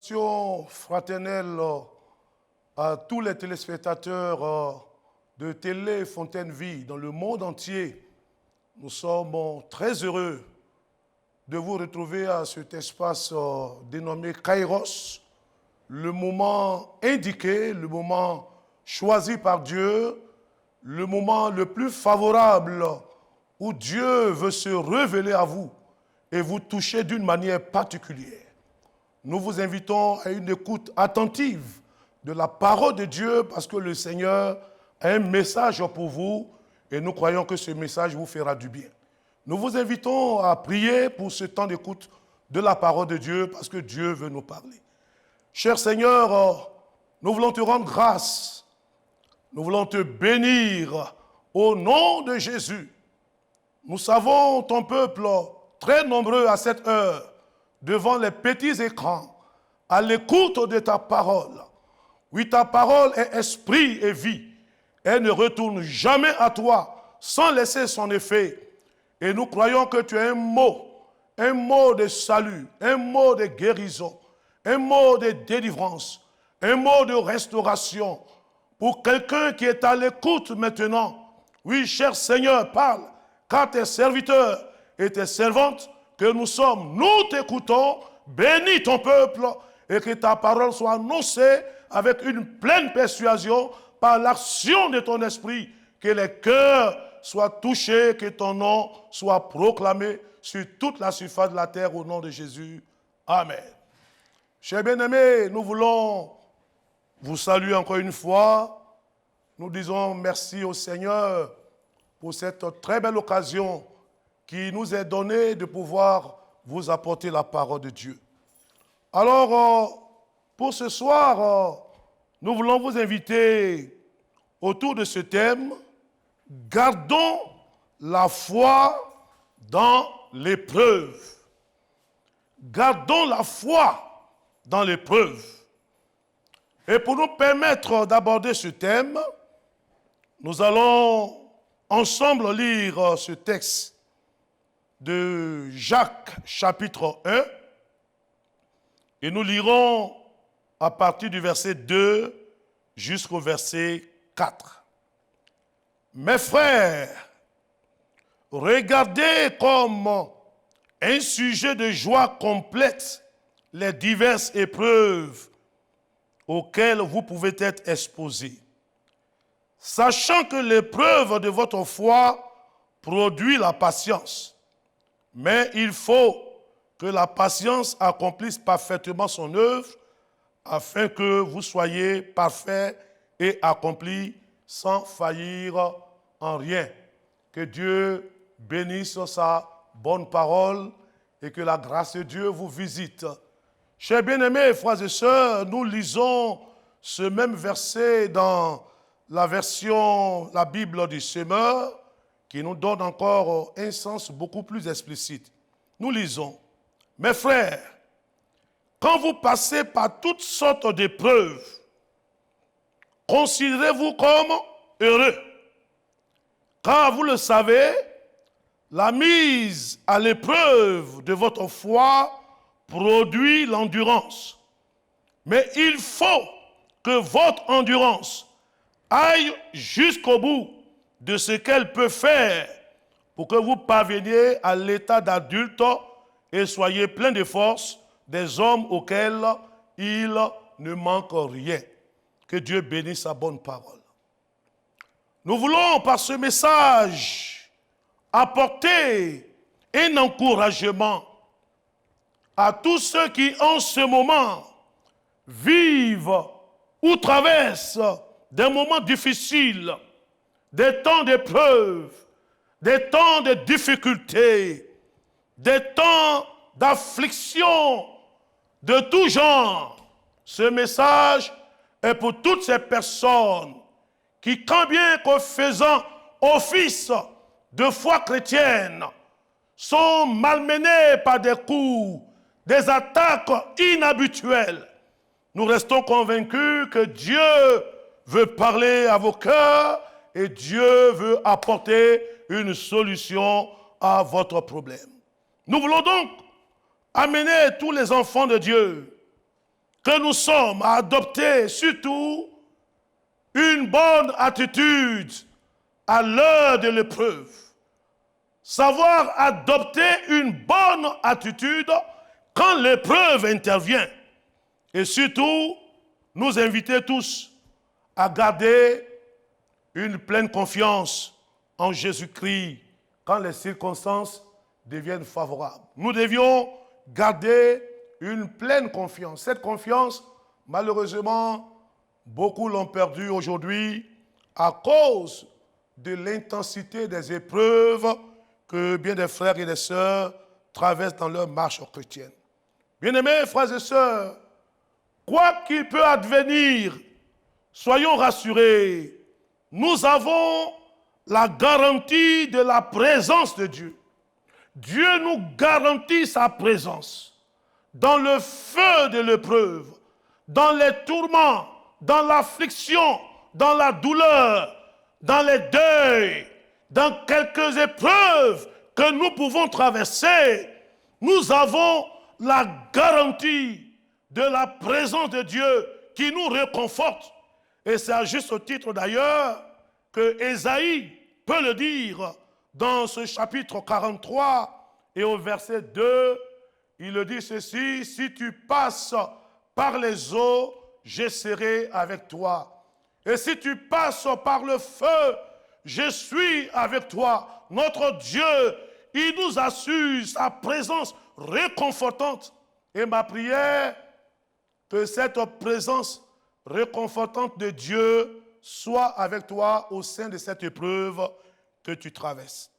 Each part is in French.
Salutations fraternelles à tous les téléspectateurs de Télé Fontaine Vie dans le monde entier. Nous sommes très heureux de vous retrouver à cet espace dénommé Kairos, le moment indiqué, le moment choisi par Dieu, le moment le plus favorable où Dieu veut se révéler à vous et vous toucher d'une manière particulière. Nous vous invitons à une écoute attentive de la parole de Dieu parce que le Seigneur a un message pour vous et nous croyons que ce message vous fera du bien. Nous vous invitons à prier pour ce temps d'écoute de la parole de Dieu parce que Dieu veut nous parler. Cher Seigneur, nous voulons te rendre grâce, nous voulons te bénir au nom de Jésus. Nous savons ton peuple très nombreux à cette heure devant les petits écrans, à l'écoute de ta parole. Oui, ta parole est esprit et vie. Elle ne retourne jamais à toi sans laisser son effet. Et nous croyons que tu as un mot de salut, un mot de guérison, un mot de délivrance, un mot de restauration. Pour quelqu'un qui est à l'écoute maintenant, oui, cher Seigneur, parle, car tes serviteurs et tes servantes que nous sommes, nous t'écoutons, bénis ton peuple et que ta parole soit annoncée avec une pleine persuasion par l'action de ton esprit, que les cœurs soient touchés, que ton nom soit proclamé sur toute la surface de la terre au nom de Jésus. Amen. Chers bien-aimés, nous voulons vous saluer encore une fois. Nous disons merci au Seigneur pour cette très belle occasion qui nous est donné de pouvoir vous apporter la parole de Dieu. Alors, pour ce soir, nous voulons vous inviter autour de ce thème, gardons la foi dans l'épreuve. Gardons la foi dans l'épreuve. Et pour nous permettre d'aborder ce thème, nous allons ensemble lire ce texte de Jacques chapitre 1 et nous lirons à partir du verset 2 jusqu'au verset 4. Mes frères, regardez comme un sujet de joie complète les diverses épreuves auxquelles vous pouvez être exposés, sachant que l'épreuve de votre foi produit la patience. Mais il faut que la patience accomplisse parfaitement son œuvre, afin que vous soyez parfaits et accomplis sans faillir en rien. Que Dieu bénisse sa bonne parole et que la grâce de Dieu vous visite. Chers bien-aimés, frères et sœurs, nous lisons ce même verset dans la version, la Bible du Semeur, qui nous donne encore un sens beaucoup plus explicite. Nous lisons, « Mes frères, quand vous passez par toutes sortes d'épreuves, considérez-vous comme heureux, car vous le savez, la mise à l'épreuve de votre foi produit l'endurance. Mais il faut que votre endurance aille jusqu'au bout de ce qu'elle peut faire pour que vous parveniez à l'état d'adulte et soyez plein de force des hommes auxquels il ne manque rien. Que Dieu bénisse sa bonne parole. Nous voulons par ce message apporter un encouragement à tous ceux qui en ce moment vivent ou traversent des moments difficiles, des temps d'épreuve, des temps de difficultés, des temps d'affliction de tout genre. Ce message est pour toutes ces personnes qui, quand bien qu'en faisant office de foi chrétienne, sont malmenées par des coups, des attaques inhabituelles. Nous restons convaincus que Dieu veut parler à vos cœurs et Dieu veut apporter une solution à votre problème. Nous voulons donc amener tous les enfants de Dieu que nous sommes à adopter surtout une bonne attitude à l'heure de l'épreuve. Savoir adopter une bonne attitude quand l'épreuve intervient. Et surtout, nous inviter tous à garder une pleine confiance en Jésus-Christ quand les circonstances deviennent favorables. Nous devions garder une pleine confiance. Cette confiance, malheureusement, beaucoup l'ont perdue aujourd'hui à cause de l'intensité des épreuves que bien des frères et des sœurs traversent dans leur marche chrétienne. Bien-aimés frères et sœurs, quoi qu'il peut advenir, soyons rassurés, nous avons la garantie de la présence de Dieu. Dieu nous garantit sa présence dans le feu de l'épreuve, dans les tourments, dans l'affliction, dans la douleur, dans les deuils, dans quelques épreuves que nous pouvons traverser. Nous avons la garantie de la présence de Dieu qui nous réconforte. Et c'est à juste titre d'ailleurs que Ésaïe peut le dire dans ce chapitre 43 et au verset 2, il le dit ceci: si tu passes par les eaux, je serai avec toi. Et si tu passes par le feu, je suis avec toi. Notre Dieu, il nous assure sa présence réconfortante. Et ma prière, que cette présence réconfortante de Dieu soit avec toi au sein de cette épreuve que tu traverses.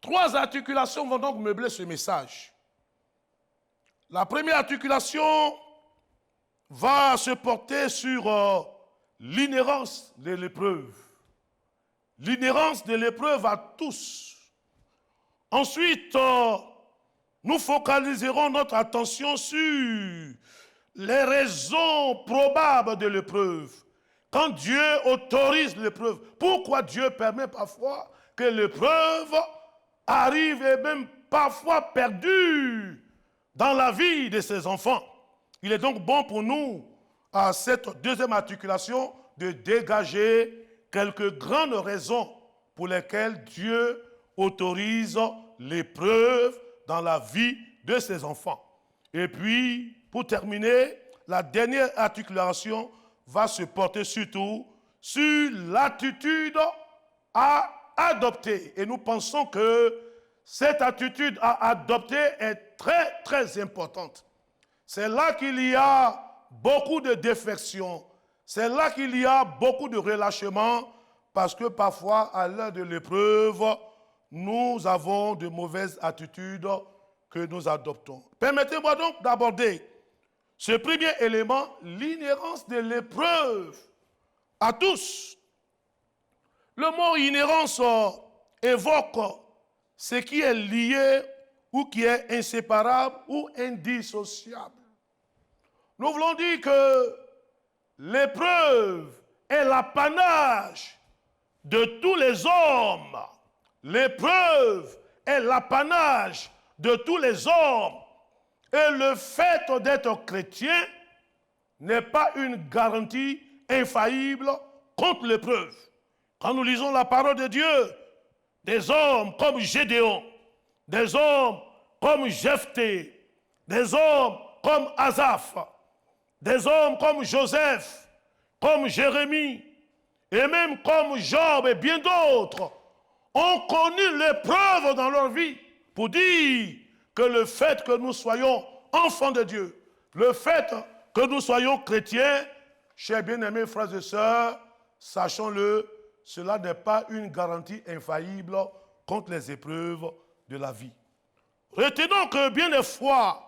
3 articulations vont donc meubler ce message. La première articulation va se porter sur l'inhérence de l'épreuve. L'inhérence de l'épreuve à tous. Ensuite, nous focaliserons notre attention sur les raisons probables de l'épreuve. Quand Dieu autorise l'épreuve, pourquoi Dieu permet parfois que l'épreuve arrive et même parfois perdue dans la vie de ses enfants. Il est donc bon pour nous, à cette deuxième articulation, de dégager quelques grandes raisons pour lesquelles Dieu autorise l'épreuve dans la vie de ses enfants. Et puis, pour terminer, la dernière articulation va se porter surtout sur l'attitude à adopter. Et nous pensons que cette attitude à adopter est très, très importante. C'est là qu'il y a beaucoup de défections. C'est là qu'il y a beaucoup de relâchements, parce que parfois, à l'heure de l'épreuve, nous avons de mauvaises attitudes que nous adoptons. Permettez-moi donc d'aborder ce premier élément, l'inhérence de l'épreuve à tous. Le mot inhérence évoque ce qui est lié ou qui est inséparable ou indissociable. Nous voulons dire que l'épreuve est l'apanage de tous les hommes. L'épreuve est l'apanage de tous les hommes. Et le fait d'être chrétien n'est pas une garantie infaillible contre l'épreuve. Quand nous lisons la parole de Dieu, des hommes comme Gédéon, des hommes comme Jephthé, des hommes comme Asaph, des hommes comme Joseph, comme Jérémie, et même comme Job et bien d'autres, ont connu l'épreuve dans leur vie pour dire que le fait que nous soyons enfants de Dieu, le fait que nous soyons chrétiens, chers bien-aimés frères et sœurs, sachons-le, cela n'est pas une garantie infaillible contre les épreuves de la vie. Retenons que bien des fois,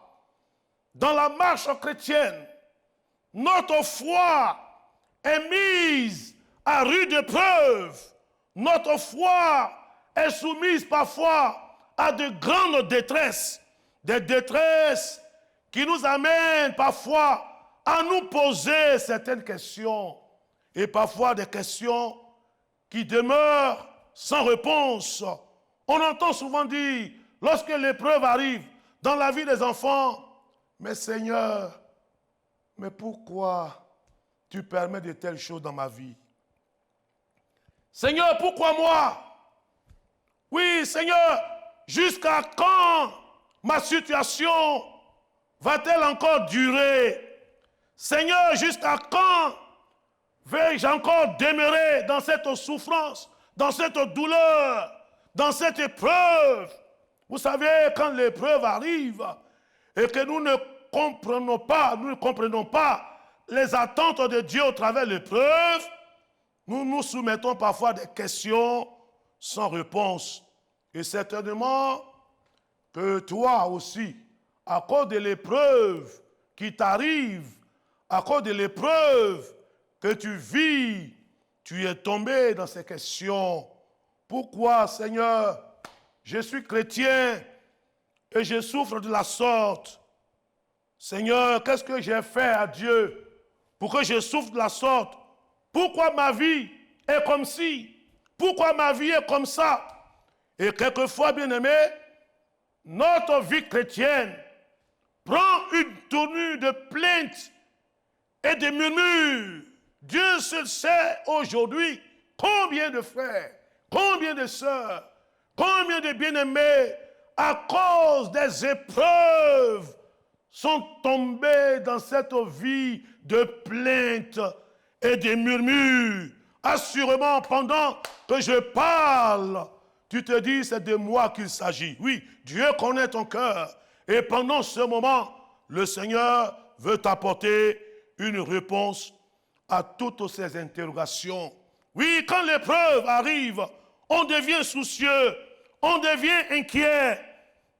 dans la marche chrétienne, notre foi est mise à rude épreuve. Notre foi est soumise parfois à de grandes détresses, des détresses qui nous amènent parfois à nous poser certaines questions, et parfois des questions qui demeurent sans réponse. On entend souvent dire, lorsque l'épreuve arrive dans la vie des enfants, mais Seigneur, mais pourquoi tu permets de telles choses dans ma vie? Seigneur, pourquoi moi? Oui, Seigneur, jusqu'à quand ma situation va-t-elle encore durer? Seigneur, jusqu'à quand vais-je encore demeurer dans cette souffrance, dans cette douleur, dans cette épreuve? Vous savez, quand l'épreuve arrive et que nous ne comprenons pas les attentes de Dieu au travers de l'épreuve, nous nous soumettons parfois à des questions sans réponse. Et certainement que toi aussi, à cause de l'épreuve qui t'arrive, à cause de l'épreuve que tu vis, tu es tombé dans ces questions. Pourquoi, Seigneur, je suis chrétien et je souffre de la sorte? Seigneur, qu'est-ce que j'ai fait à Dieu pour que je souffre de la sorte? Pourquoi ma vie est comme ci? Pourquoi ma vie est comme ça? Et quelquefois, bien-aimé, notre vie chrétienne prend une tournure de plainte et de murmures. Dieu seul sait aujourd'hui combien de frères, combien de sœurs, combien de bien-aimés, à cause des épreuves, sont tombés dans cette vie de plainte et de murmures. Assurément, pendant que je parle, tu te dis, c'est de moi qu'il s'agit. Oui, Dieu connaît ton cœur. Et pendant ce moment, le Seigneur veut t'apporter une réponse à toutes ces interrogations. Oui, quand l'épreuve arrive, on devient soucieux, on devient inquiet,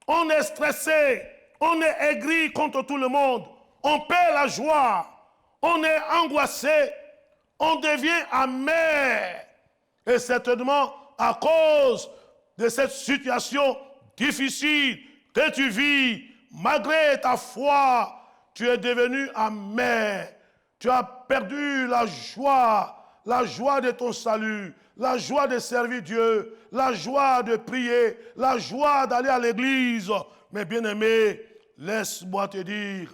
on est stressé, on est aigri contre tout le monde, on perd la joie, on est angoissé, on devient amer. Et certainement, à cause de cette situation difficile que tu vis, malgré ta foi, tu es devenu amer. Tu as perdu la joie de ton salut, la joie de servir Dieu, la joie de prier, la joie d'aller à l'église. Mais bien-aimé, laisse-moi te dire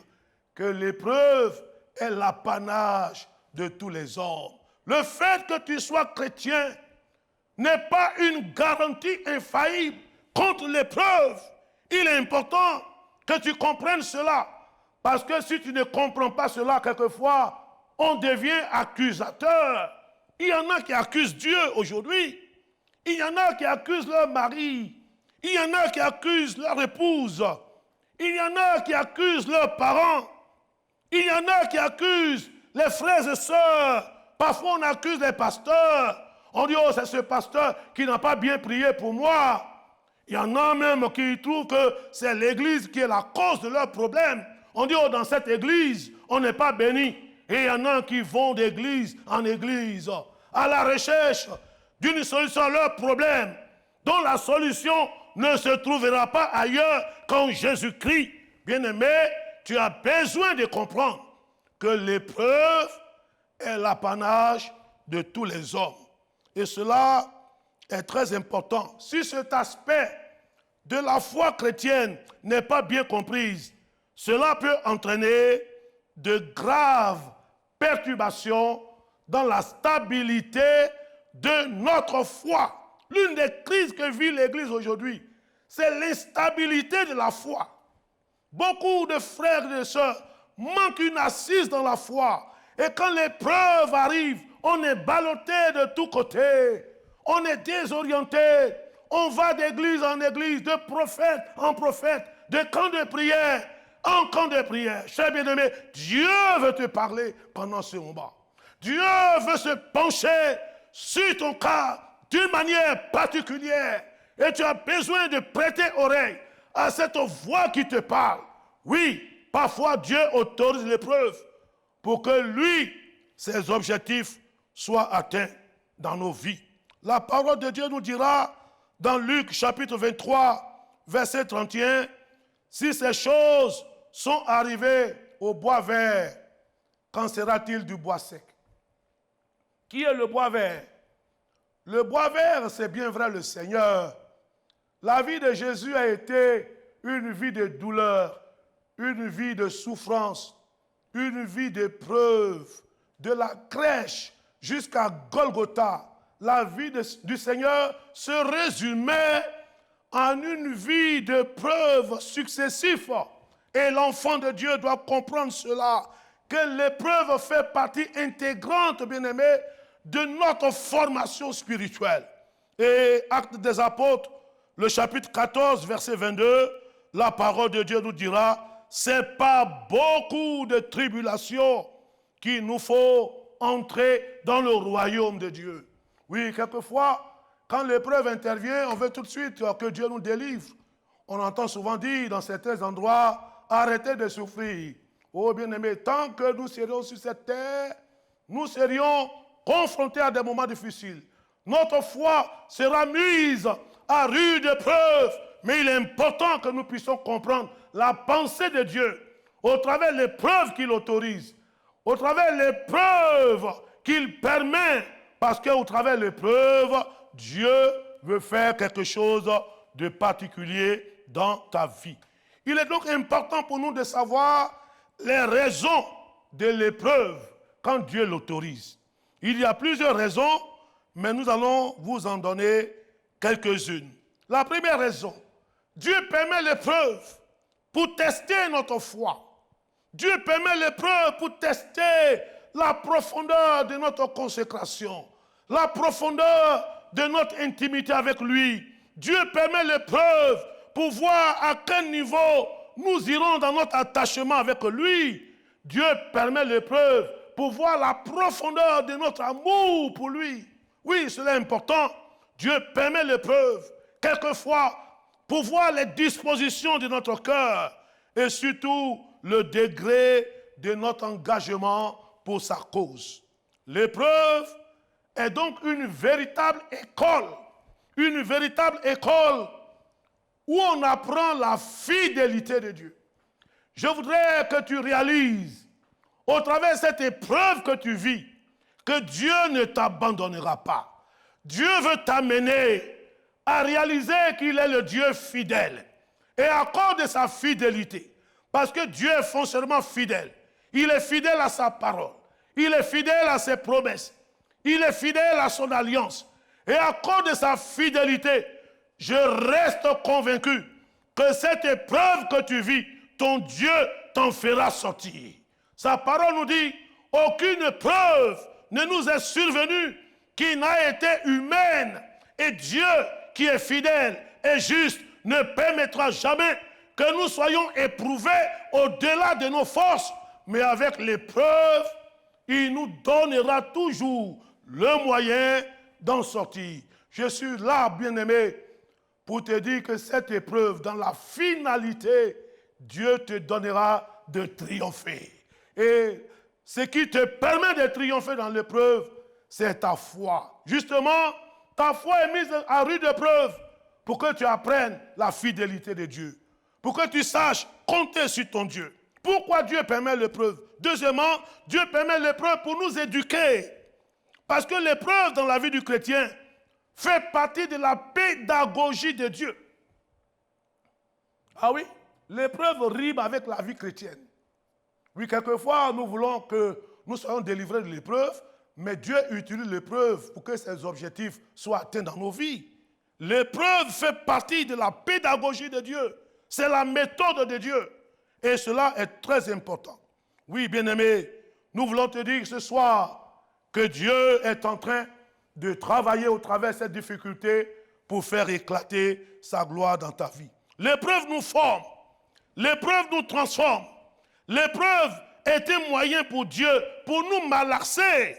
que l'épreuve est l'apanage de tous les hommes. Le fait que tu sois chrétien n'est pas une garantie infaillible contre l'épreuve. Il est important que tu comprennes cela. Parce que si tu ne comprends pas cela, quelquefois, on devient accusateur. Il y en a qui accusent Dieu aujourd'hui. Il y en a qui accusent leur mari. Il y en a qui accusent leur épouse. Il y en a qui accusent leurs parents. Il y en a qui accusent les frères et sœurs. Parfois, on accuse les pasteurs. On dit, oh, c'est ce pasteur qui n'a pas bien prié pour moi. Il y en a même qui trouvent que c'est l'église qui est la cause de leurs problèmes. On dit, oh, dans cette église, on n'est pas béni. Et il y en a qui vont d'église en église à la recherche d'une solution à leurs problèmes, dont la solution ne se trouvera pas ailleurs qu'en Jésus-Christ. Bien-aimé, tu as besoin de comprendre que l'épreuve est l'apanage de tous les hommes. Et cela est très important. Si cet aspect de la foi chrétienne n'est pas bien compris, cela peut entraîner de graves perturbations dans la stabilité de notre foi. L'une des crises que vit l'Église aujourd'hui, c'est l'instabilité de la foi. Beaucoup de frères et de sœurs manquent une assise dans la foi. Et quand l'épreuve arrive, on est ballotté de tous côtés. On est désorienté. On va d'église en église, de prophète en prophète, de camp de prière en camp de prière. Cher bien-aimé, Dieu veut te parler pendant ce moment. Dieu veut se pencher sur ton cas d'une manière particulière. Et tu as besoin de prêter oreille à cette voix qui te parle. Oui, parfois Dieu autorise l'épreuve pour que lui, ses objectifs soient atteints dans nos vies. La parole de Dieu nous dira dans Luc chapitre 23, verset 31, si ces choses sont arrivées au bois vert, qu'en sera-t-il du bois sec? Qui est le bois vert? Le bois vert, c'est bien vrai le Seigneur. La vie de Jésus a été une vie de douleur, une vie de souffrance, une vie d'épreuve, de la crèche jusqu'à Golgotha. La vie du Seigneur se résumait en une vie d'épreuves successives. Et l'enfant de Dieu doit comprendre cela, que l'épreuve fait partie intégrante, bien-aimés, de notre formation spirituelle. Et Actes des Apôtres, le chapitre 14, verset 22, la parole de Dieu nous dira, c'est pas beaucoup de tribulations qu'il nous faut entrer dans le royaume de Dieu. Oui, quelquefois, quand l'épreuve intervient, on veut tout de suite que Dieu nous délivre. On entend souvent dire dans certains endroits, arrêtez de souffrir. Oh bien-aimés, tant que nous serions sur cette terre, nous serions confrontés à des moments difficiles. Notre foi sera mise à rude épreuve, mais il est important que nous puissions comprendre la pensée de Dieu au travers des l'épreuve qu'il autorise, au travers l'épreuve qu'il permet, parce qu'au travers de l'épreuve, Dieu veut faire quelque chose de particulier dans ta vie. Il est donc important pour nous de savoir les raisons de l'épreuve quand Dieu l'autorise. Il y a plusieurs raisons, mais nous allons vous en donner quelques-unes. La première raison, Dieu permet l'épreuve pour tester notre foi. Dieu permet l'épreuve pour tester la profondeur de notre consécration, la profondeur de notre intimité avec lui. Dieu permet l'épreuve pour voir à quel niveau nous irons dans notre attachement avec lui. Dieu permet l'épreuve pour voir la profondeur de notre amour pour lui. Oui, cela est important. Dieu permet l'épreuve, quelquefois, pour voir les dispositions de notre cœur et surtout le degré de notre engagement pour sa cause. L'épreuve est donc une véritable école où on apprend la fidélité de Dieu. Je voudrais que tu réalises, au travers de cette épreuve que tu vis, que Dieu ne t'abandonnera pas. Dieu veut t'amener à réaliser qu'il est le Dieu fidèle. Et à cause de sa fidélité, parce que Dieu est foncièrement fidèle, il est fidèle à sa parole, il est fidèle à ses promesses, il est fidèle à son alliance. Et à cause de sa fidélité, je reste convaincu que cette épreuve que tu vis, ton Dieu t'en fera sortir. Sa parole nous dit, aucune épreuve ne nous est survenue qui n'a été humaine. Et Dieu, qui est fidèle et juste, ne permettra jamais que nous soyons éprouvés au-delà de nos forces. Mais avec l'épreuve, il nous donnera toujours le moyen d'en sortir. Je suis là, bien-aimé, pour te dire que cette épreuve, dans la finalité, Dieu te donnera de triompher. Et ce qui te permet de triompher dans l'épreuve, c'est ta foi. Justement, ta foi est mise à rude épreuve pour que tu apprennes la fidélité de Dieu, pour que tu saches compter sur ton Dieu. Pourquoi Dieu permet l'épreuve? Deuxièmement, Dieu permet l'épreuve pour nous éduquer. Parce que l'épreuve dans la vie du chrétien fait partie de la pédagogie de Dieu. Ah oui, l'épreuve rime avec la vie chrétienne. Oui, quelquefois, nous voulons que nous soyons délivrés de l'épreuve, mais Dieu utilise l'épreuve pour que ses objectifs soient atteints dans nos vies. L'épreuve fait partie de la pédagogie de Dieu. C'est la méthode de Dieu. Et cela est très important. Oui, bien-aimé, nous voulons te dire ce soir que Dieu est en train de travailler au travers de cette difficulté pour faire éclater sa gloire dans ta vie. L'épreuve nous forme. L'épreuve nous transforme. L'épreuve est un moyen pour Dieu, pour nous malaxer,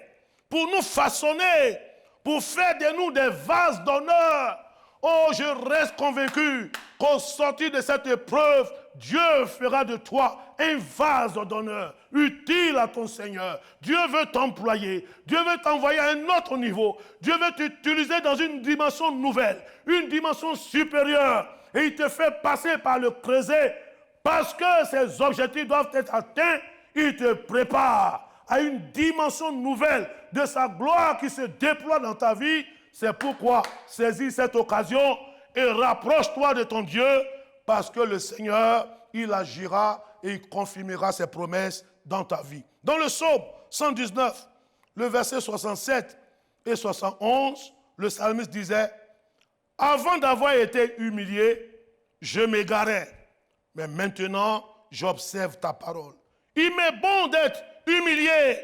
pour nous façonner, pour faire de nous des vases d'honneur. Oh, je reste convaincu qu'au sortir de cette épreuve, Dieu fera de toi un vase d'honneur, utile à ton Seigneur. Dieu veut t'employer. Dieu veut t'envoyer à un autre niveau. Dieu veut t'utiliser dans une dimension nouvelle, une dimension supérieure. Et il te fait passer par le creuset parce que ces objectifs doivent être atteints. Il te prépare à une dimension nouvelle de sa gloire qui se déploie dans ta vie. C'est pourquoi saisis cette occasion et rapproche-toi de ton Dieu parce que le Seigneur, il agira et il confirmera ses promesses dans ta vie. Dans le psaume 119, le verset 67 et 71, le psalmiste disait, « Avant d'avoir été humilié, je m'égarais, mais maintenant j'observe ta parole. » Il m'est bon d'être humilié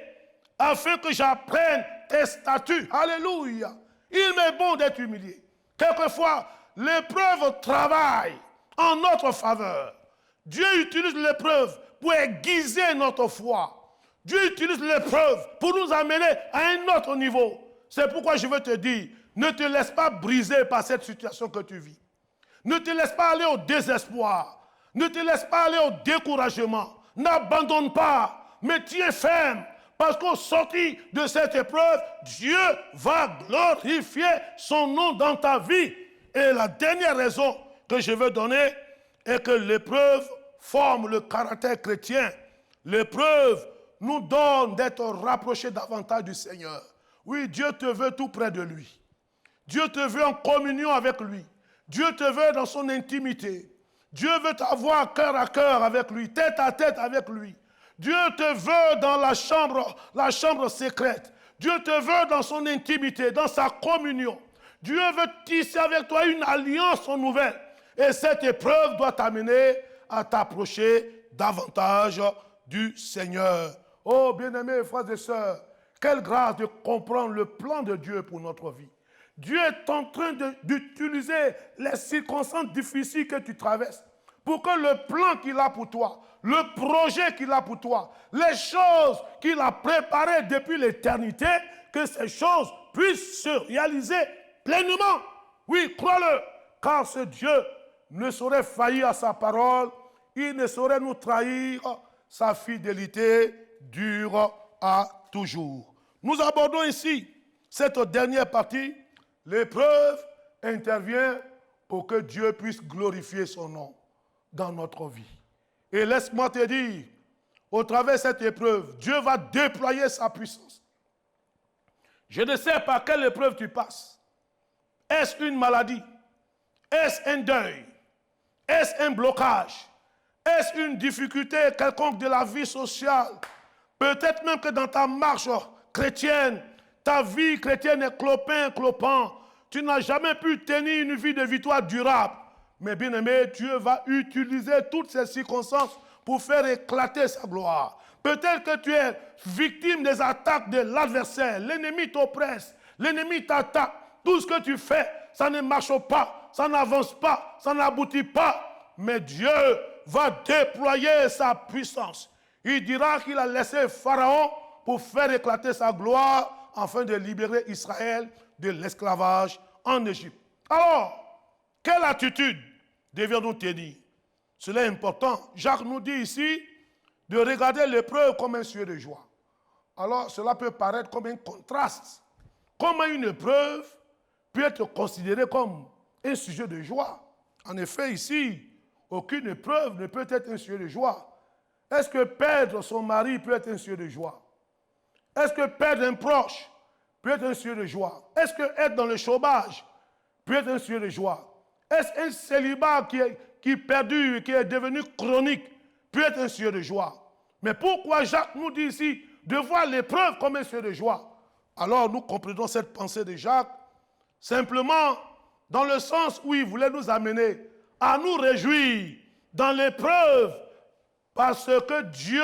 afin que j'apprenne tes statuts. Alléluia. Il m'est bon d'être humilié. Quelquefois, l'épreuve travaille en notre faveur. Dieu utilise l'épreuve pour aiguiser notre foi. Dieu utilise l'épreuve pour nous amener à un autre niveau. C'est pourquoi je veux te dire, ne te laisse pas briser par cette situation que tu vis. Ne te laisse pas aller au désespoir. Ne te laisse pas aller au découragement. N'abandonne pas, mais tiens ferme. Parce qu'au sortir de cette épreuve, Dieu va glorifier son nom dans ta vie. Et la dernière raison que je veux donner est que l'épreuve forme le caractère chrétien. L'épreuve nous donne d'être rapprochés davantage du Seigneur. Oui, Dieu te veut tout près de lui. Dieu te veut en communion avec lui. Dieu te veut dans son intimité. Dieu veut t'avoir cœur à cœur avec lui, tête à tête avec lui. Dieu te veut dans la chambre secrète. Dieu te veut dans son intimité, dans sa communion. Dieu veut tisser avec toi une alliance nouvelle. Et cette épreuve doit t'amener à t'approcher davantage du Seigneur. Oh, bien-aimés frères et sœurs, quelle grâce de comprendre le plan de Dieu pour notre vie. Dieu est en train d'utiliser les circonstances difficiles que tu traverses pour que le plan qu'il a pour toi, le projet qu'il a pour toi, les choses qu'il a préparées depuis l'éternité, que ces choses puissent se réaliser pleinement. Oui, crois-le, car ce Dieu ne saurait faillir à sa parole, il ne saurait nous trahir, sa fidélité dure à toujours. Nous abordons ici cette dernière partie. L'épreuve intervient pour que Dieu puisse glorifier son nom dans notre vie. Et laisse-moi te dire, au travers de cette épreuve, Dieu va déployer sa puissance. Je ne sais par quelle épreuve tu passes. Est-ce une maladie? Est-ce un deuil? Est-ce un blocage? Est-ce une difficulté quelconque de la vie sociale? Peut-être même que dans ta marche chrétienne, ta vie chrétienne est clopin. Tu n'as jamais pu tenir une vie de victoire durable. Mais bien aimé, Dieu va utiliser toutes ces circonstances pour faire éclater sa gloire. Peut-être que tu es victime des attaques de l'adversaire. L'ennemi t'oppresse, l'ennemi t'attaque. Tout ce que tu fais, ça ne marche pas, ça n'avance pas, ça n'aboutit pas. Mais Dieu va déployer sa puissance. Il dira qu'il a laissé Pharaon pour faire éclater sa gloire afin de libérer Israël de l'esclavage en Égypte. Alors, quelle attitude devons-nous tenir? Cela est important. Jacques nous dit ici de regarder l'épreuve comme un sujet de joie. Alors, cela peut paraître comme un contraste. Comment une épreuve peut être considérée comme un sujet de joie? En effet, ici, aucune épreuve ne peut être un sujet de joie. Est-ce que perdre son mari peut être un sujet de joie? Est-ce que perdre un proche peut être un sujet de joie? Est-ce que être dans le chômage peut être un sujet de joie? Est-ce un célibat qui perdure, qui est devenu chronique, peut être un sujet de joie? Mais pourquoi Jacques nous dit ici de voir l'épreuve comme un sujet de joie? Alors nous comprenons cette pensée de Jacques simplement dans le sens où il voulait nous amener à nous réjouir dans l'épreuve parce que Dieu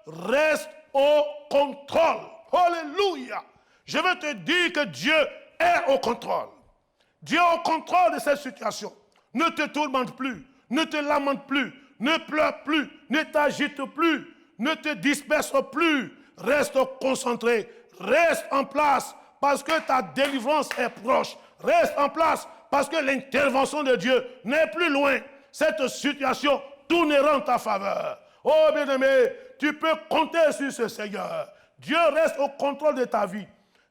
reste au contrôle. Alléluia! Je veux te dire que Dieu est au contrôle. Dieu est au contrôle de cette situation. Ne te tourmente plus, ne te lamente plus, ne pleure plus, ne t'agite plus, ne te disperse plus. Reste concentré, reste en place parce que ta délivrance est proche. Reste en place parce que l'intervention de Dieu n'est plus loin. Cette situation tournera en ta faveur. Oh bien-aimé, tu peux compter sur ce Seigneur. Dieu reste au contrôle de ta vie.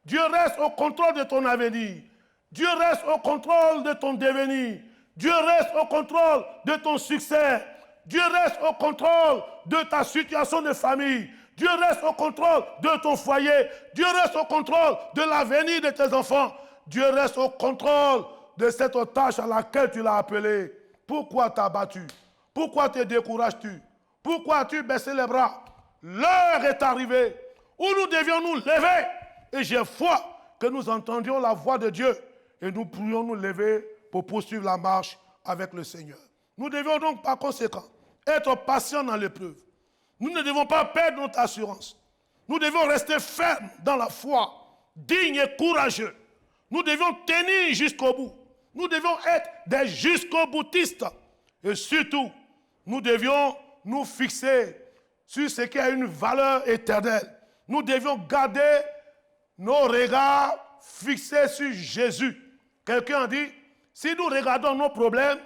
Dieu reste au contrôle de ton avenir. Dieu reste au contrôle de ton devenir. Dieu reste au contrôle de ton succès. Dieu reste au contrôle de ta situation de famille. Dieu reste au contrôle de ton foyer. Dieu reste au contrôle de l'avenir de tes enfants. Dieu reste au contrôle de cette tâche à laquelle tu l'as appelé. Pourquoi t'as battu? Pourquoi te décourages-tu? Pourquoi as-tu baissé les bras? L'heure est arrivée où nous devions nous lever. Et j'ai foi que nous entendions la voix de Dieu et nous pourrions nous lever pour poursuivre la marche avec le Seigneur. Nous devions donc par conséquent être patients dans l'épreuve. Nous ne devons pas perdre notre assurance. Nous devons rester fermes dans la foi, dignes et courageux. Nous devons tenir jusqu'au bout. Nous devons être des jusqu'au boutistes. Et surtout, nous devions nous fixer sur ce qui a une valeur éternelle. Nous devions garder nos regards fixés sur Jésus. Quelqu'un a dit, si nous regardons nos problèmes,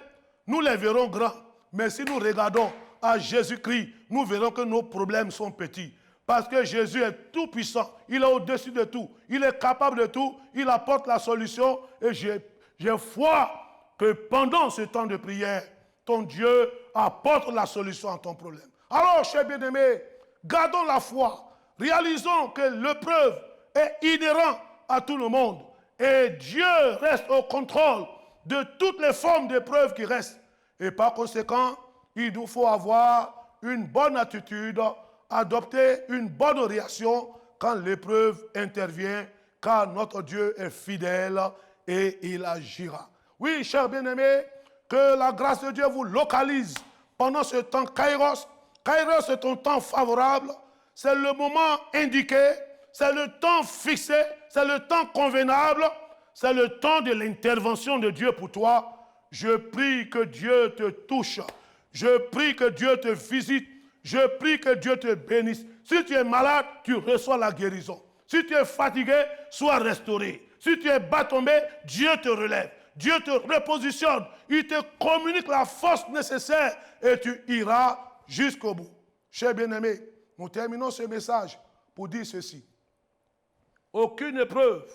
nous les verrons grands. Mais si nous regardons à Jésus-Christ, nous verrons que nos problèmes sont petits. Parce que Jésus est tout puissant. Il est au-dessus de tout. Il est capable de tout. Il apporte la solution. Et j'ai foi que pendant ce temps de prière, ton Dieu apporte la solution à ton problème. Alors, chers bien-aimés, gardons la foi. Réalisons que l'épreuve est inhérente à tout le monde. Et Dieu reste au contrôle de toutes les formes d'épreuves qui restent. Et par conséquent, il nous faut avoir une bonne attitude, adopter une bonne réaction quand l'épreuve intervient, car notre Dieu est fidèle et il agira. Oui, chers bien-aimés, que la grâce de Dieu vous localise pendant ce temps Kairos. Kairos est un temps favorable, c'est le moment indiqué, c'est le temps fixé, c'est le temps convenable, c'est le temps de l'intervention de Dieu pour toi. Je prie que Dieu te touche. Je prie que Dieu te visite. Je prie que Dieu te bénisse. Si tu es malade, tu reçois la guérison. Si tu es fatigué, sois restauré. Si tu es bas tombé, Dieu te relève. Dieu te repositionne. Il te communique la force nécessaire et tu iras jusqu'au bout. Chers bien-aimés, nous terminons ce message pour dire ceci. Aucune épreuve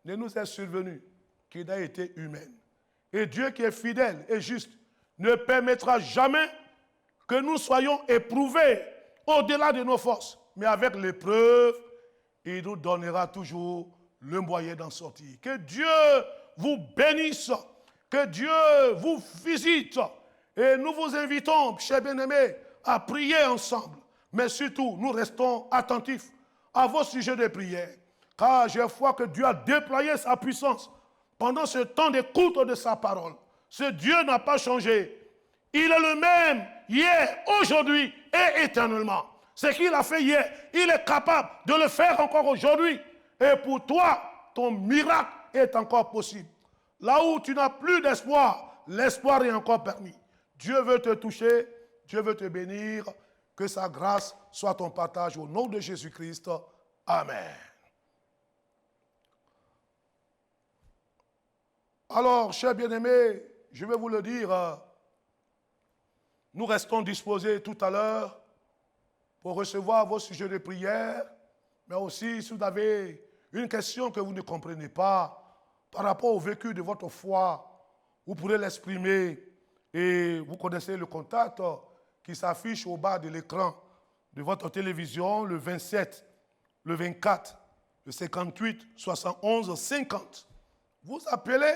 ne nous est survenue qui n'a été humaine. Et Dieu qui est fidèle et juste ne permettra jamais que nous soyons éprouvés au-delà de nos forces. Mais avec l'épreuve, il nous donnera toujours le moyen d'en sortir. Que Dieu vous bénisse, que Dieu vous visite. Et nous vous invitons, chers bien-aimés, à prier ensemble. Mais surtout, nous restons attentifs à vos sujets de prière. Car j'ai foi que Dieu a déployé sa puissance pendant ce temps d'écoute de sa parole. Ce Dieu n'a pas changé. Il est le même hier, aujourd'hui et éternellement. Ce qu'il a fait hier, il est capable de le faire encore aujourd'hui. Et pour toi, ton miracle est encore possible. Là où tu n'as plus d'espoir, l'espoir est encore permis. Dieu veut te toucher, Dieu veut te bénir. Que sa grâce soit ton partage au nom de Jésus-Christ. Amen. Alors, chers bien-aimés, je vais vous le dire, nous restons disposés tout à l'heure pour recevoir vos sujets de prière, mais aussi si vous avez une question que vous ne comprenez pas par rapport au vécu de votre foi, vous pourrez l'exprimer et vous connaissez le contact qui s'affiche au bas de l'écran de votre télévision, le 27, le 24, le 58, 71, 50. Vous appelez,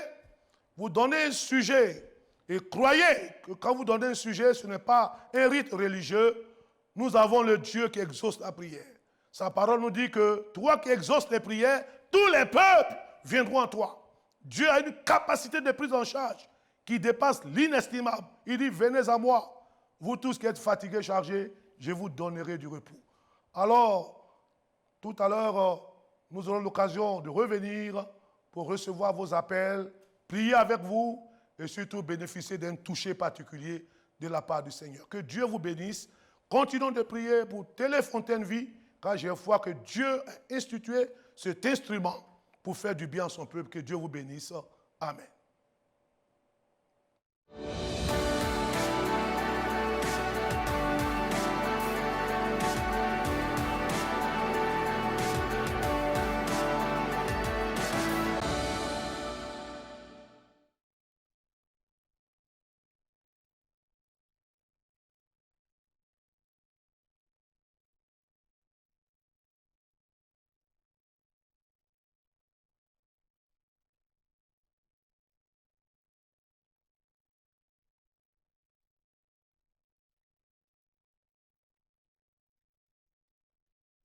vous donnez un sujet. Et croyez que quand vous donnez un sujet, ce n'est pas un rite religieux. Nous avons le Dieu qui exauce la prière. Sa parole nous dit que toi qui exauces les prières, tous les peuples viendront à toi. Dieu a une capacité de prise en charge qui dépasse l'inestimable. Il dit, venez à moi, vous tous qui êtes fatigués, chargés, je vous donnerai du repos. Alors, tout à l'heure, nous aurons l'occasion de revenir pour recevoir vos appels, prier avec vous, et surtout bénéficier d'un toucher particulier de la part du Seigneur. Que Dieu vous bénisse. Continuons de prier pour Téléfontaine Vie, car j'ai foi que Dieu a institué cet instrument pour faire du bien à son peuple. Que Dieu vous bénisse. Amen.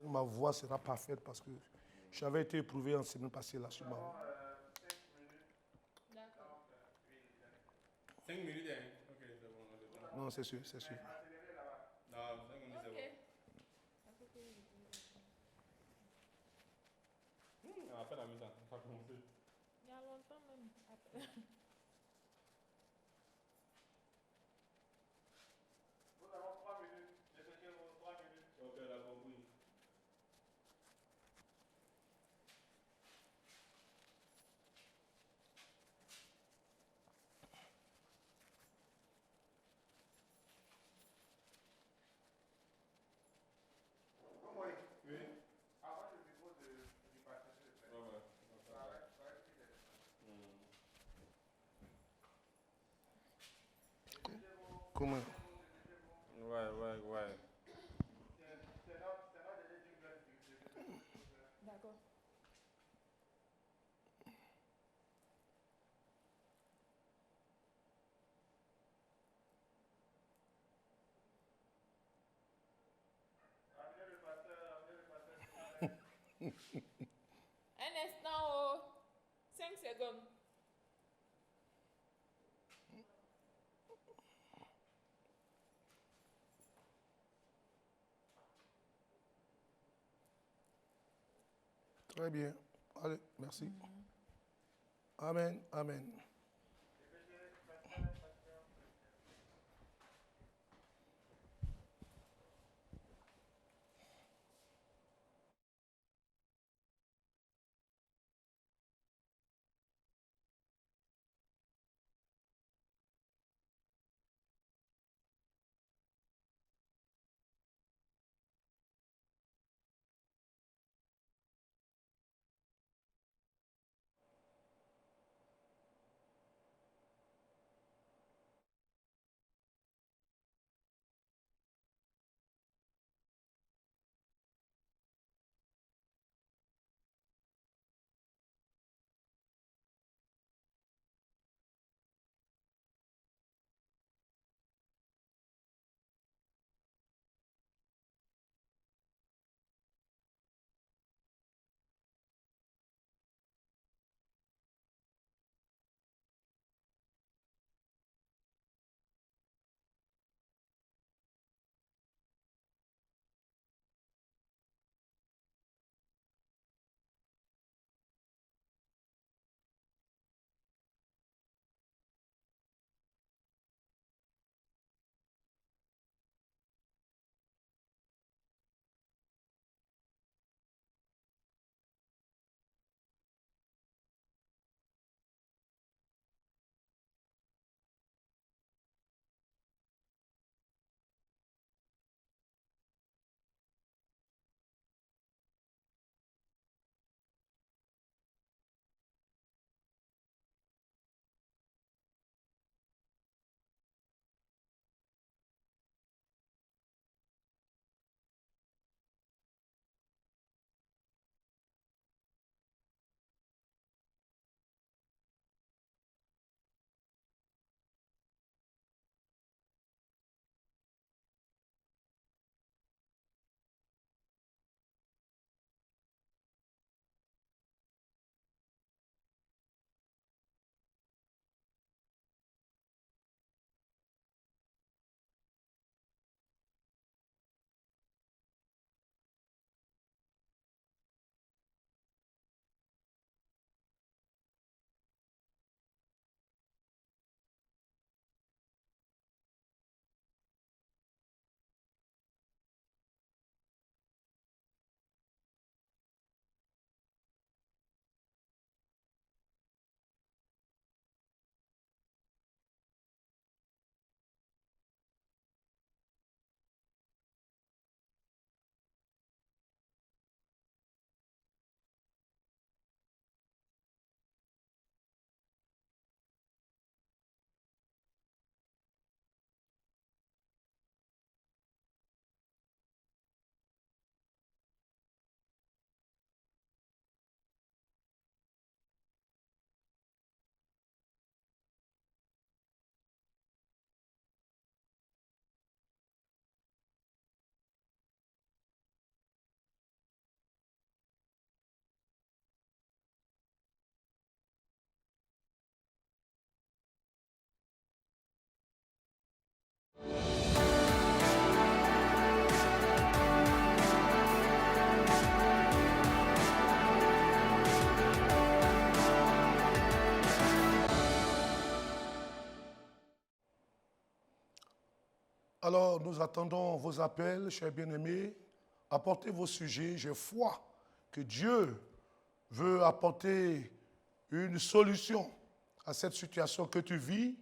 Ma voix sera parfaite parce que j'avais été éprouvé en semaine passée là sur ma voix. D'accord. 5 minutes, hein. Ok, c'est bon, on a le temps. Non, c'est sûr, c'est sûr. Non, 5 minutes, c'est Ok. bon. Après la mi-temps, ça va commencer. Il y a longtemps même. Après. Nous avons 3 minutes. Laissez que vos 3 minutes. Ok, d'accord, oui. Oui. Oui. Avant le micro du pasteur, s'il te plaît. Ouais. Comment? Ouais. C'est notre dernier jingle du D'accord. amenez le pasteur, s'il vous plaît. Un instant, oh. 5 secondes. Très bien. Allez, merci. Amen, amen. Répétez, pasteur. Alors, nous attendons vos appels, chers bien-aimés. Apportez vos sujets. J'ai foi que Dieu veut apporter une solution à cette situation que tu vis.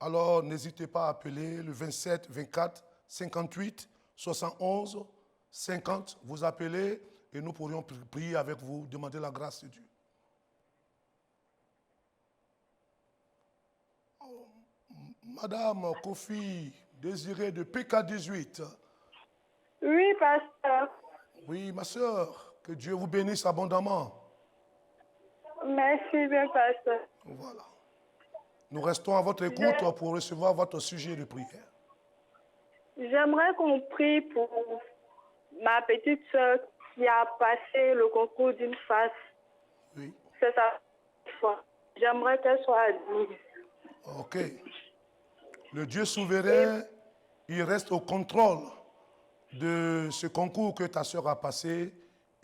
Alors, n'hésitez pas à appeler le 27 24 58 71 50. Vous appelez et nous pourrions prier avec vous, demander la grâce de Dieu. Madame Kofi, désirée de PK18. Oui, pasteur. Oui, ma soeur, que Dieu vous bénisse abondamment. Merci bien, pasteur. Voilà. Nous restons à votre écoute pour recevoir votre sujet de prière. J'aimerais qu'on prie pour ma petite soeur qui a passé le concours d'une face. Oui. C'est sa foi. J'aimerais qu'elle soit admise. Ok. Le Dieu souverain, il reste au contrôle de ce concours que ta soeur a passé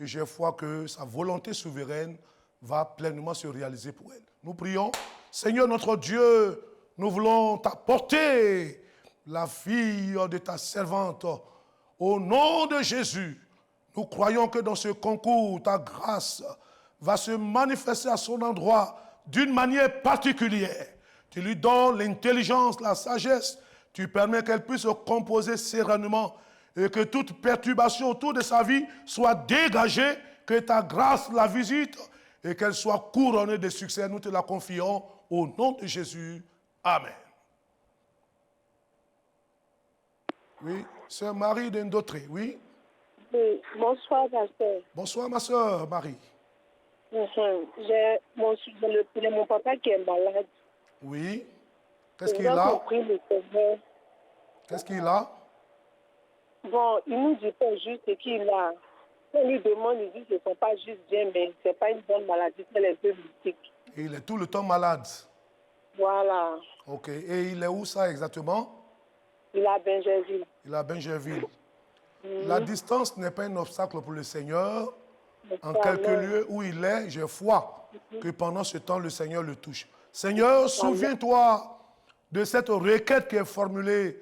et j'ai foi que sa volonté souveraine va pleinement se réaliser pour elle. Nous prions. Seigneur notre Dieu, nous voulons t'apporter la fille de ta servante. Au nom de Jésus, nous croyons que dans ce concours, ta grâce va se manifester à son endroit d'une manière particulière. Tu lui donnes l'intelligence, la sagesse. Tu permets qu'elle puisse se composer sereinement et que toute perturbation autour de sa vie soit dégagée, que ta grâce la visite et qu'elle soit couronnée de succès. Nous te la confions au nom de Jésus. Amen. Oui, sœur Marie d'Indotré, oui. Oui. Bonsoir, pasteur. Bonsoir ma sœur Marie. J'ai mon papa qui est malade. Oui. Qu'est-ce qu'il J'ai a? compris le Seigneur. Qu'est-ce qu'il a? Bon, il nous dit pas juste ce qu'il a. On lui demande, il dit que ce ne sont pas juste bien, mais ce n'est pas une bonne maladie, c'est un peu mystique. Et il est tout le temps malade. Voilà. Ok. Et il est où ça exactement? Il a Benjerville. Il est à Benjerville. La distance n'est pas un obstacle pour le Seigneur. En quelques lieux où il est, j'ai foi que pendant ce temps, le Seigneur le touche. Seigneur, souviens-toi de cette requête qui est formulée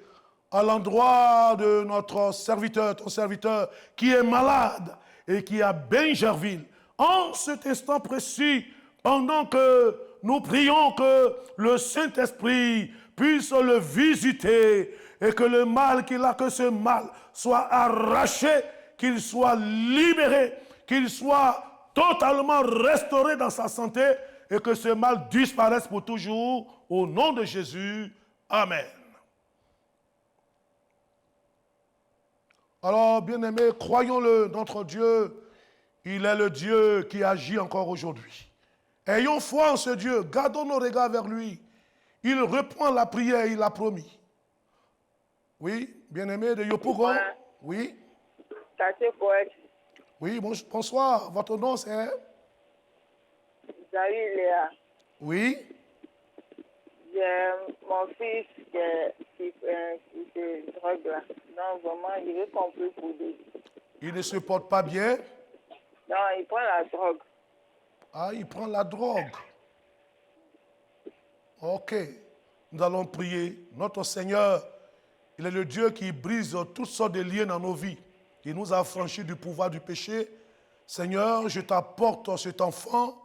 à l'endroit de notre serviteur, ton serviteur, qui est malade et qui est à Benjerville. En cet instant précis, pendant que nous prions que le Saint-Esprit puisse le visiter et que le mal qu'il a, que ce mal soit arraché, qu'il soit libéré, qu'il soit totalement restauré dans sa santé et que ce mal disparaisse pour toujours. Au nom de Jésus, Amen. Alors, bien-aimés, croyons-le, notre Dieu, il est le Dieu qui agit encore aujourd'hui. Ayons foi en ce Dieu, gardons nos regards vers lui. Il reprend la prière, il l'a promis. Oui, bien-aimé de Yopougon. Oui. Oui, bonsoir. Votre nom c'est? Salut Léa. Oui. J'ai mon fils qui se drogue là. Donc vraiment, il veut qu'on prie pour lui. Il ne se porte pas bien? Non, il prend la drogue. Ah, il prend la drogue. Ok. Nous allons prier. Notre Seigneur, il est le Dieu qui brise toutes sortes de liens dans nos vies. Il nous a affranchis du pouvoir du péché. Seigneur, je t'apporte cet enfant.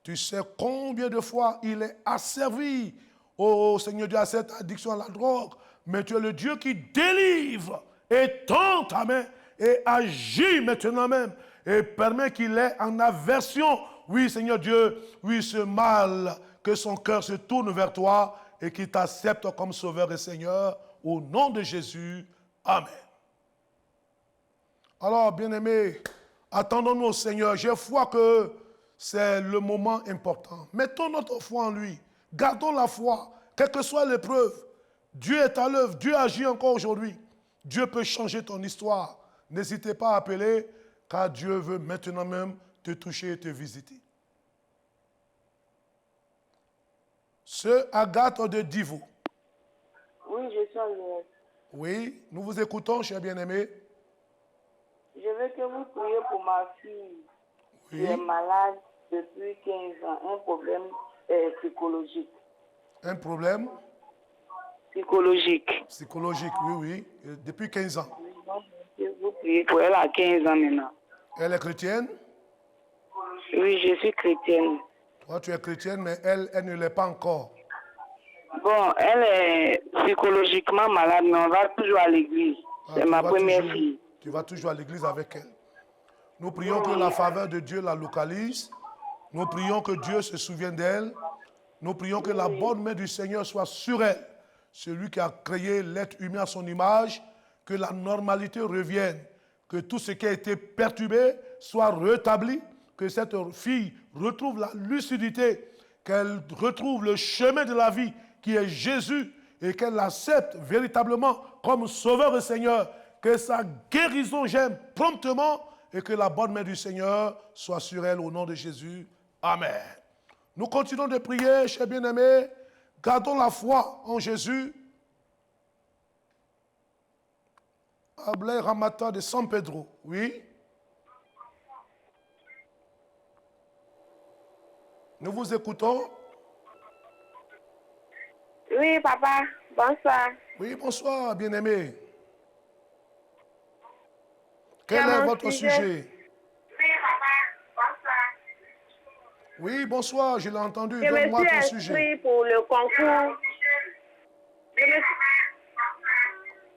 Tu sais combien de fois il est asservi, oh Seigneur Dieu, à cette addiction à la drogue. Mais tu es le Dieu qui délivre. Et tend ta main et agit maintenant même. Et permet qu'il ait en aversion. Oui, Seigneur Dieu, oui, ce mal, que son cœur se tourne vers toi et qu'il t'accepte comme Sauveur et Seigneur. Au nom de Jésus, Amen. Alors, bien-aimés, attendons-nous au Seigneur. J'ai foi que c'est le moment important. Mettons notre foi en lui. Gardons la foi, quelle que soit l'épreuve. Dieu est à l'œuvre. Dieu agit encore aujourd'hui. Dieu peut changer ton histoire. N'hésitez pas à appeler, car Dieu veut maintenant même te toucher et te visiter. Ce Agathe de Divo. Oui, je suis en ligne. Oui, nous vous écoutons, chers bien-aimés. Je veux que vous priez pour ma fille qui est Oui, malade depuis 15 ans. Un problème psychologique. un problème. psychologique. Psychologique, oui, oui. Et depuis 15 ans. Je vous prie pour elle à 15 ans maintenant. Elle est chrétienne? Oui, je suis chrétienne. Toi, tu es chrétienne, mais elle ne l'est pas encore. Bon, elle est psychologiquement malade, mais on va toujours à l'église. Ah, C'est tu ma vas première toujours- fille. Tu vas toujours à l'église avec elle. Nous prions que la faveur de Dieu la localise. Nous prions que Dieu se souvienne d'elle. Nous prions que la bonne main du Seigneur soit sur elle. Celui qui a créé l'être humain à son image, que la normalité revienne, que tout ce qui a été perturbé soit rétabli, que cette fille retrouve la lucidité, qu'elle retrouve le chemin de la vie qui est Jésus et qu'elle l'accepte véritablement comme sauveur et Seigneur, que sa guérison gêne promptement et que la bonne main du Seigneur soit sur elle au nom de Jésus. Amen. Nous continuons de prier, chers bien-aimés. Gardons la foi en Jésus. Ablay Ramata de San Pedro. Oui. Nous vous écoutons. Oui, papa. Bonsoir. Oui, bonsoir, bien-aimé. Quel Quel est mon votre sujet? sujet? Oui, papa. Bonsoir. Oui, bonsoir, je l'ai entendu. Je me Donne-moi suis ton sujet. inscrit pour le concours. Je me suis-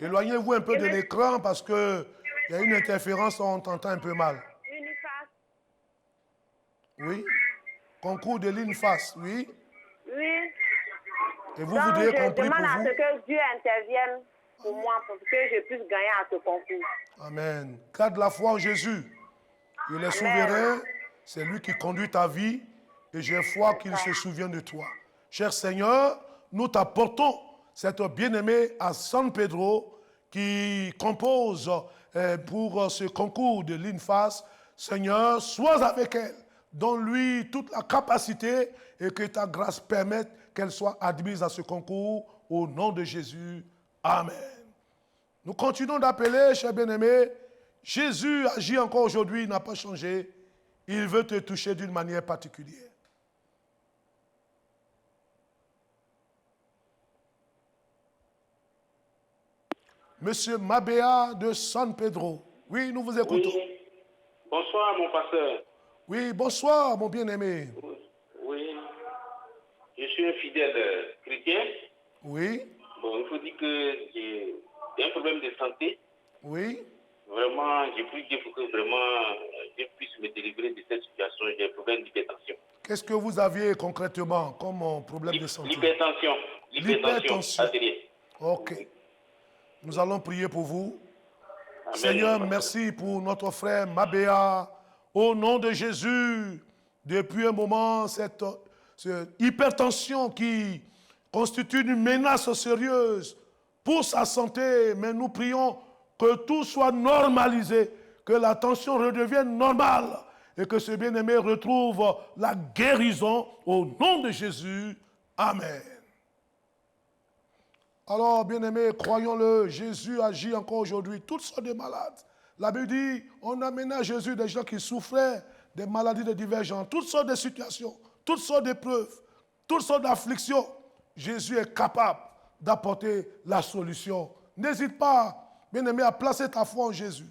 Éloignez-vous un peu de Je me- l'écran parce qu'il y a une interférence, on t'entend un peu mal. Uniface. Oui. Concours de l'INFAS, oui. Oui. Et vous Donc, voudriez qu'on je prie demande pour à vous? ce que Dieu intervienne pour moi pour que je puisse gagner à ce concours. Amen. Garde la foi en Jésus. Il est souverain, c'est lui qui conduit ta vie et j'ai foi qu'il se souvient de toi. Cher Seigneur, nous t'apportons cette bien-aimée à San Pedro qui compose pour ce concours de l'INFAS. Seigneur, sois avec elle. Donne-lui toute la capacité et que ta grâce permette qu'elle soit admise à ce concours au nom de Jésus. Amen. Nous continuons d'appeler, chers bien-aimés, Jésus agit encore aujourd'hui, il n'a pas changé. Il veut te toucher d'une manière particulière. Monsieur Mabea de San Pedro. Oui, nous vous écoutons. Oui. Bonsoir, mon pasteur. Oui, bonsoir, mon bien-aimé. Oui. Je suis un fidèle chrétien. Oui, Bon, il faut dire que j'ai un problème de santé. oui. Vraiment, j'ai pris Dieu pour que vraiment je puisse me délivrer de cette situation. J'ai un problème d'hypertension. Qu'est-ce que vous aviez concrètement comme problème de santé? L'hypertension. L'hypertension. artérielle. Ok. Nous allons prier pour vous. Amen. Seigneur, merci pour notre frère Mabea. Au nom de Jésus, depuis un moment, cette hypertension qui constitue une menace sérieuse pour sa santé, mais nous prions que tout soit normalisé, que la tension redevienne normale et que ce bien-aimé retrouve la guérison au nom de Jésus. Amen. Alors, bien-aimés, croyons-le, Jésus agit encore aujourd'hui. Toutes sortes de malades. La Bible dit, on amène à Jésus des gens qui souffraient des maladies de divers genres, toutes sortes de situations, toutes sortes d'épreuves, toutes sortes d'afflictions. Jésus est capable d'apporter la solution. N'hésite pas, bien-aimé, à placer ta foi en Jésus.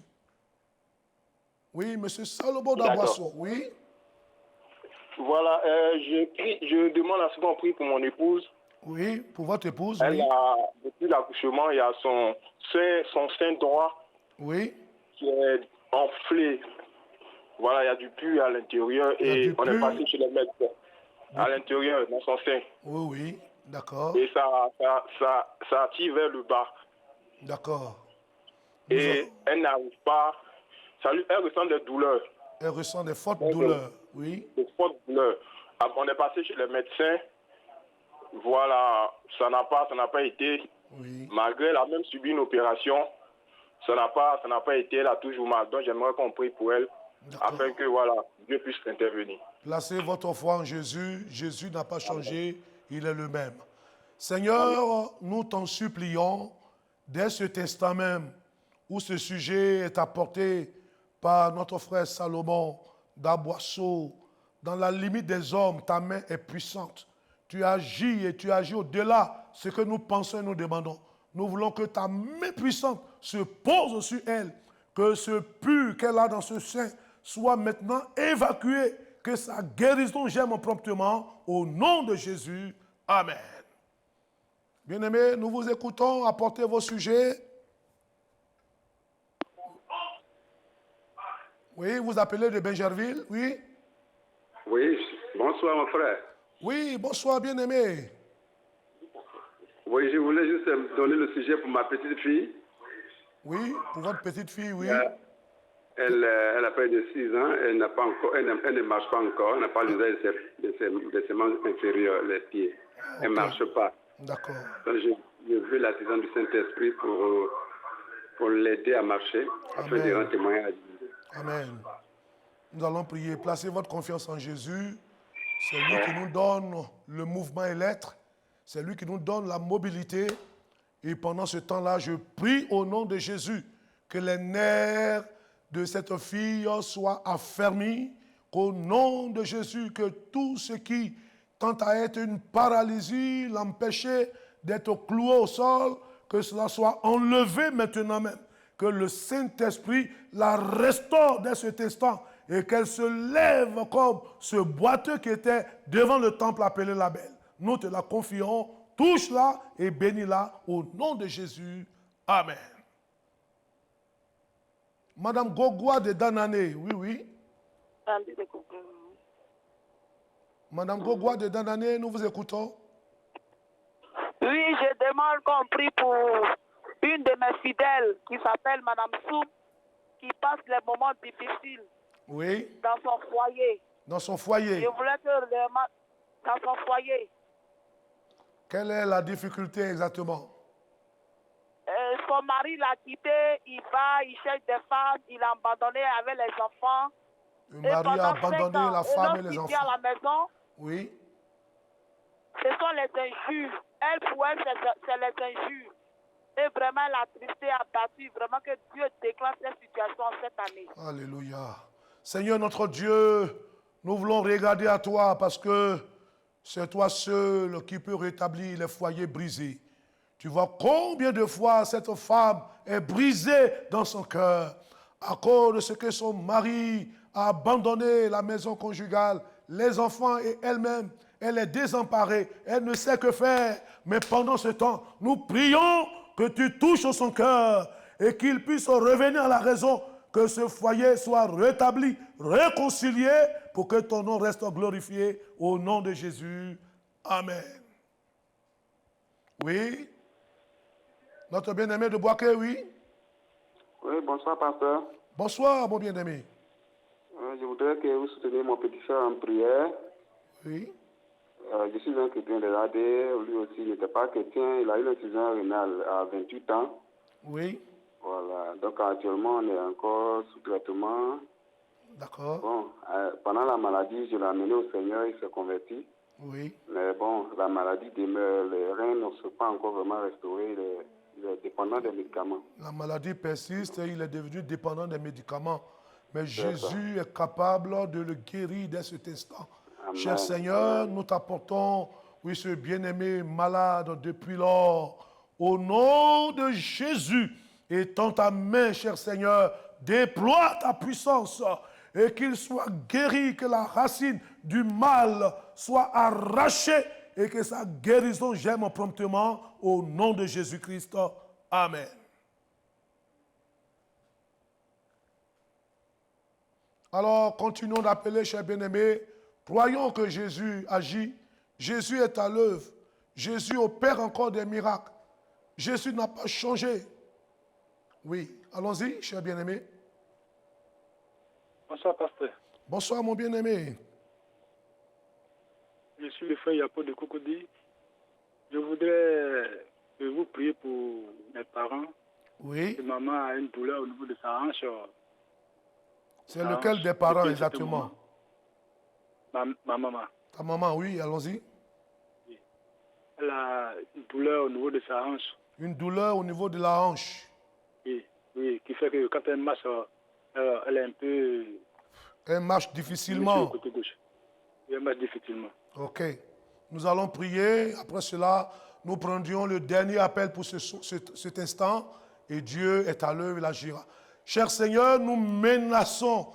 Oui, M. Salomon d'Aboisson, oui. Voilà, je demande à ce qu'on prie pour mon épouse. Oui, pour votre épouse, Elle oui. a, depuis l'accouchement, il y a son sein droit Oui, qui est enflé. Voilà, il y a du pus à l'intérieur Il y a et du on est pus. passé chez le médecin. À l'intérieur, dans son sein. oui, oui, d'accord, Et ça attire vers le bas. d'accord. Et elle n'arrive pas. Elle ressent des douleurs, Elle ressent des fortes Oui. douleurs, oui. des fortes douleurs. On est passé chez le médecin. Voilà, ça n'a pas été. Oui. Malgré elle a même subi une opération, ça n'a pas été, elle a toujours mal. Donc j'aimerais qu'on prie pour elle, D'accord. afin que voilà, Dieu puisse intervenir. Placez votre foi en Jésus. Jésus n'a pas changé, il est le même. Seigneur, nous t'en supplions, dès ce instant même, où ce sujet est apporté par notre frère Salomon d'Aboisseau, dans la limite des hommes, ta main est puissante. Tu agis et tu agis au-delà ce que nous pensons et nous demandons. Nous voulons que ta main puissante se pose sur elle, que ce pur qu'elle a dans ce sein soit maintenant évacué, que sa guérison germe promptement au nom de Jésus. Amen. Bien-aimés, nous vous écoutons, apportez vos sujets. Oui, vous appelez de Benjerville, oui? Oui, bonsoir mon frère. Oui, bonsoir, bien-aimé. Oui, je voulais juste donner le sujet pour ma petite fille. Oui, pour votre petite fille, oui. Elle a près de 6 ans, elle ne marche pas encore, elle n'a pas l'usage de ses membres inférieurs, les pieds. Elle ne marche pas. D'accord. Donc, je veux l'assistance du Saint-Esprit pour l'aider à marcher, afin de rendre témoignage à Dieu. Amen. Nous allons prier. Placez votre confiance en Jésus. C'est lui qui nous donne le mouvement et l'être. C'est lui qui nous donne la mobilité. Et pendant ce temps-là, je prie au nom de Jésus que les nerfs de cette fille soient affermis. Qu'au nom de Jésus, que tout ce qui tend à être une paralysie, l'empêcher d'être cloué au sol, que cela soit enlevé maintenant même. Que le Saint-Esprit la restaure dès cet instant et qu'elle se lève comme ce boiteux qui était devant le temple appelé la Belle. Nous te la confions, touche-la et bénis-la au nom de Jésus. Amen. Madame Gogoua de Danané, oui, oui. Madame Gogoua de Danané, nous vous écoutons. Oui, je demande compris pour une de mes fidèles qui s'appelle Madame Soum, qui passe les moments difficiles Oui. dans son foyer. Dans son foyer. Je voulais te demander dans son foyer. Quelle est la difficulté exactement? Son mari l'a quitté, il cherche des femmes, il a abandonné avec les enfants. Le mari a abandonné la femme et les enfants. À la maison, oui. Ce sont les injures. Pour elle, c'est les injures. Et vraiment, la tristesse a battu. Vraiment que Dieu déclenche cette situation cette année. Alléluia. Seigneur notre Dieu, nous voulons regarder à toi parce que c'est toi seul qui peux rétablir les foyers brisés. Tu vois combien de fois cette femme est brisée dans son cœur à cause de ce que son mari a abandonné la maison conjugale, les enfants et elle-même. Elle est désemparée, elle ne sait que faire. Mais pendant ce temps, nous prions que tu touches son cœur et qu'il puisse revenir à la raison, que ce foyer soit rétabli, réconcilié, pour que ton nom reste glorifié au nom de Jésus. Amen. Oui. Notre bien-aimé de Boaké, oui. Oui, bonsoir, pasteur. Bonsoir, mon bien-aimé. Je voudrais que vous souteniez mon petit frère en prière. Oui. Je suis un chrétien de l'AD, lui aussi n'était pas chrétien, il a eu l'insuffisance rénale à 28 ans. Oui. Voilà, donc actuellement on est encore sous traitement. D'accord. Bon, pendant la maladie, je l'ai amené au Seigneur, il s'est converti. Oui. Mais bon, la maladie demeure, les reins ne sont pas encore vraiment restaurés, il est dépendant des médicaments. La maladie persiste et il est devenu dépendant des médicaments. Mais Jésus est capable de le guérir dès cet instant. Amen. Cher Seigneur, nous t'apportons, oui, ce bien-aimé malade depuis lors. Au nom de Jésus, étends ta main, cher Seigneur, déploie ta puissance et qu'il soit guéri, que la racine du mal soit arrachée et que sa guérison germe promptement au nom de Jésus-Christ. Amen. Alors, continuons d'appeler, chers bien-aimés. Croyons que Jésus agit. Jésus est à l'œuvre. Jésus opère encore des miracles. Jésus n'a pas changé. Oui, allons-y, chers bien-aimés. Bonsoir, pasteur. Bonsoir, mon bien-aimé. Je suis le frère Yapo de Cocody. Je voudrais que vous priez pour mes parents. Oui. Et maman a une douleur au niveau de sa hanche. C'est lequel des parents exactement? Ma maman. Ta maman, oui, allons-y. Oui. Elle a une douleur au niveau de sa hanche. Une douleur au niveau de la hanche. Oui, oui, qui fait que quand elle marche, elle est un peu... Elle marche difficilement. Côté gauche. Elle marche difficilement. Ok. Nous allons prier. Après cela, nous prendrions le dernier appel pour cet instant et Dieu est à l'œuvre, il agira. Cher Seigneur, nous menaçons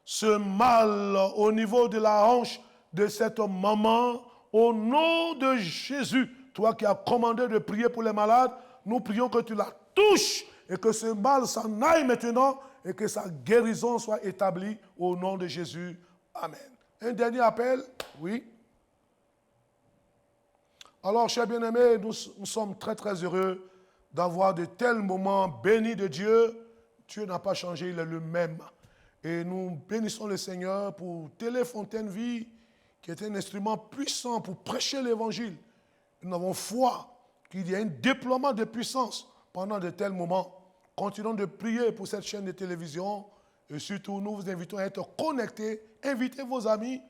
ce mal au niveau de la hanche de cette maman au nom de Jésus. Toi qui as commandé de prier pour les malades, nous prions que tu la touches et que ce mal s'en aille maintenant et que sa guérison soit établie au nom de Jésus. Amen. Un dernier appel? Oui. Alors, chers bien-aimés, nous sommes très très heureux d'avoir de tels moments bénis de Dieu. Dieu n'a pas changé, il est le même. Et nous bénissons le Seigneur pour Télé Fontaine Vie, qui est un instrument puissant pour prêcher l'évangile. Nous avons foi qu'il y a un déploiement de puissance pendant de tels moments. Continuons de prier pour cette chaîne de télévision et surtout nous vous invitons à être connectés. Invitez vos amis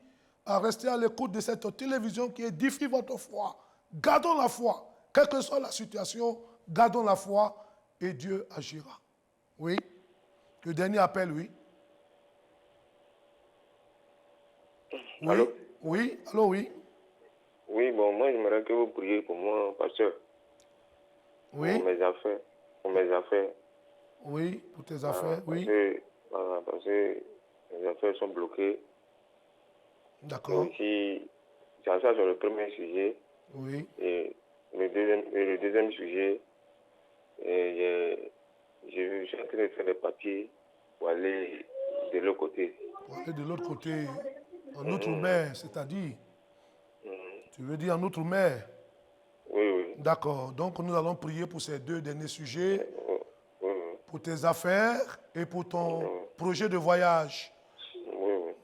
à rester à l'écoute de cette télévision qui édifie votre foi. Gardons la foi, quelle que soit la situation, gardons la foi et Dieu agira. Oui. Le dernier appel, oui. Oui. Allô? Oui, allô, oui. Oui, bon, moi, j'aimerais que vous priez pour moi, pasteur. Oui. Pour mes affaires. Pour mes affaires. Oui, pour tes affaires, oui. Parce que mes affaires sont bloquées. D'accord. Aussi, ça sur le premier sujet. Oui. Et le deuxième sujet, je suis en train de faire des papiers pour aller de l'autre côté. Pour aller de l'autre côté, en outre-mer, c'est-à-dire, tu veux dire en outre-mer? Oui, oui. D'accord. Donc, nous allons prier pour ces deux derniers sujets, pour tes affaires et pour ton projet de voyage.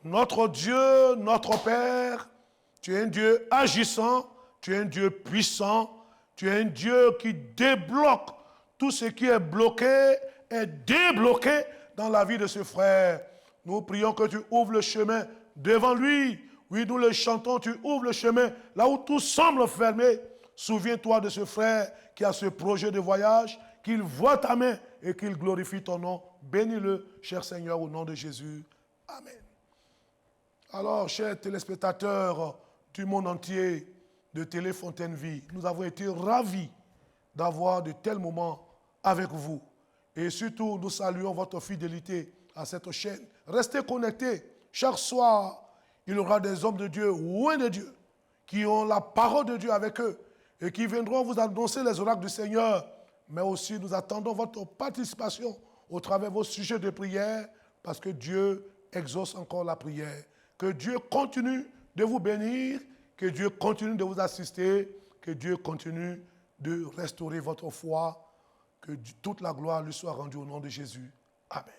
Notre Dieu, notre Père, tu es un Dieu agissant, tu es un Dieu puissant, tu es un Dieu qui débloque tout ce qui est bloqué, est débloqué dans la vie de ce frère. Nous prions que tu ouvres le chemin devant lui. Oui, nous le chantons, tu ouvres le chemin là où tout semble fermé. Souviens-toi de ce frère qui a ce projet de voyage, qu'il voit ta main et qu'il glorifie ton nom. Bénis-le, cher Seigneur, au nom de Jésus. Amen. Alors, chers téléspectateurs du monde entier de Télé Fontaine Vie, nous avons été ravis d'avoir de tels moments avec vous. Et surtout, nous saluons votre fidélité à cette chaîne. Restez connectés. Chaque soir, il y aura des hommes de Dieu, loin de Dieu, qui ont la parole de Dieu avec eux et qui viendront vous annoncer les oracles du Seigneur. Mais aussi, nous attendons votre participation au travers de vos sujets de prière parce que Dieu exauce encore la prière. Que Dieu continue de vous bénir, que Dieu continue de vous assister, que Dieu continue de restaurer votre foi, que toute la gloire lui soit rendue au nom de Jésus. Amen.